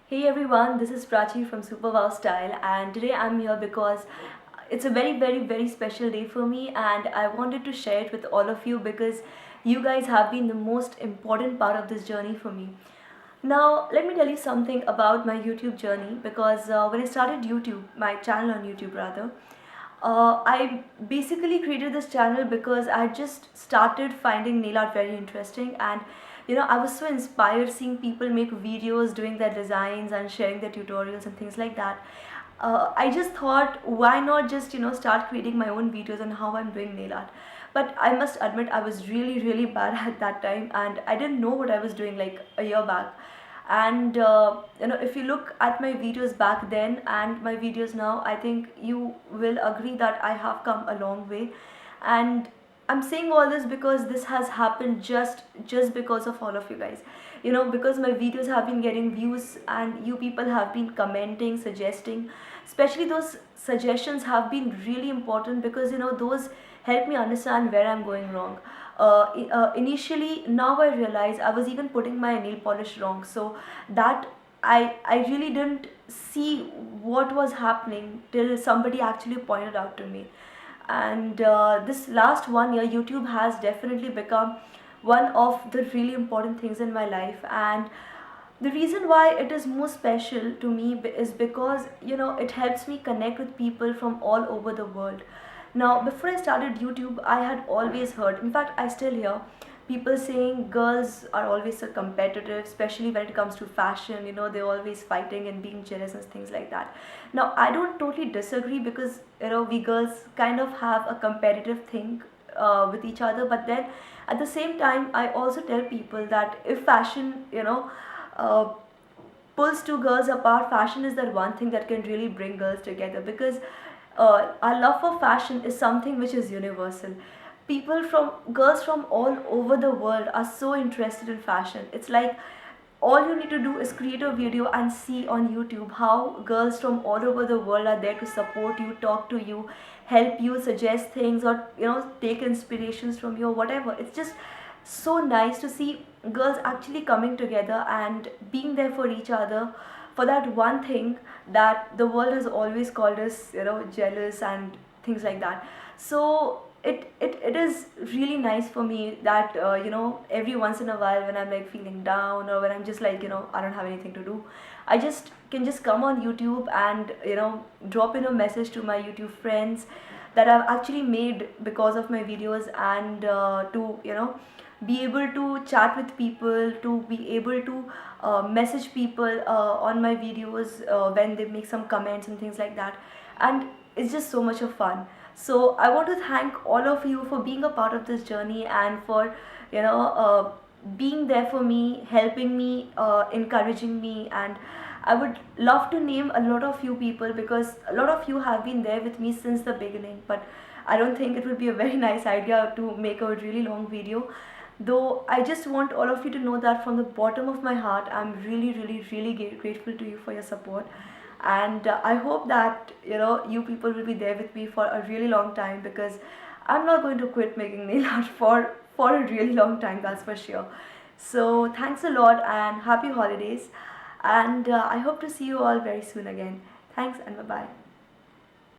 Hey everyone, this is Prachi from Super Wow Style, and today I'm here because it's a very special day for me, and I wanted to share it with all of you because you guys have been the most important part of this journey for me. Now, let me tell you something about my YouTube journey because when I started YouTube, my channel on YouTube rather, I basically created this channel because I just started finding nail art very interesting, and I was so inspired seeing people make videos doing their designs and sharing their tutorials and things like that. I just thought, why not just start creating my own videos on how I'm doing nail art. But I must admit, I was really bad at that time, and I didn't know what I was doing like a year back. And if you look at my videos back then and my videos now, I think you will agree that I have come a long way. And I'm saying all this because this has happened just because of all of you guys, because my videos have been getting views and you people have been commenting, suggesting. Especially those suggestions have been really important because those help me understand where I'm going wrong. Initially, now I realize I was even putting my nail polish wrong, so that I really didn't see what was happening till somebody actually pointed out to me. And this last 1 year, YouTube has definitely become one of the really important things in my life. And the reason why it is more special to me is because it helps me connect with people from all over the world. Now, before I started YouTube, I had always heard, in fact I still hear people saying girls are always so competitive, especially when it comes to fashion. They're always fighting and being jealous and things like that. Now, I don't totally disagree because we girls kind of have a competitive thing with each other. But then at the same time, I also tell people that if fashion uh, pulls two girls apart, fashion is that one thing that can really bring girls together, because our love for fashion is something which is universal. People from Girls from all over the world are so interested in fashion. It's like all you need to do is create a video and see on YouTube how girls from all over the world are there to support you, talk to you, help you, suggest things, or take inspirations from you or whatever. It's just so nice to see girls actually coming together and being there for each other for that one thing that the world has always called us jealous and things like that. So it is really nice for me that every once in a while, when I'm like feeling down or when I'm just like I don't have anything to do, I just can just come on YouTube and drop in a message to my YouTube friends that I've actually made because of my videos, and to be able to chat with people, to be able to message people on my videos when they make some comments and things like that. And it's just so much of fun. So I want to thank all of you for being a part of this journey and for you know uh, being there for me, helping me, encouraging me. And I would love to name a lot of you people because a lot of you have been there with me since the beginning. But I don't think it would be a very nice idea to make a really long video. Though I just want all of you to know that from the bottom of my heart, I'm really grateful to you for your support. And I hope that you people will be there with me for a really long time, because I'm not going to quit making nail art for a really long time, that's for sure. So thanks a lot and happy holidays, and I hope to see you all very soon again. Thanks and bye bye.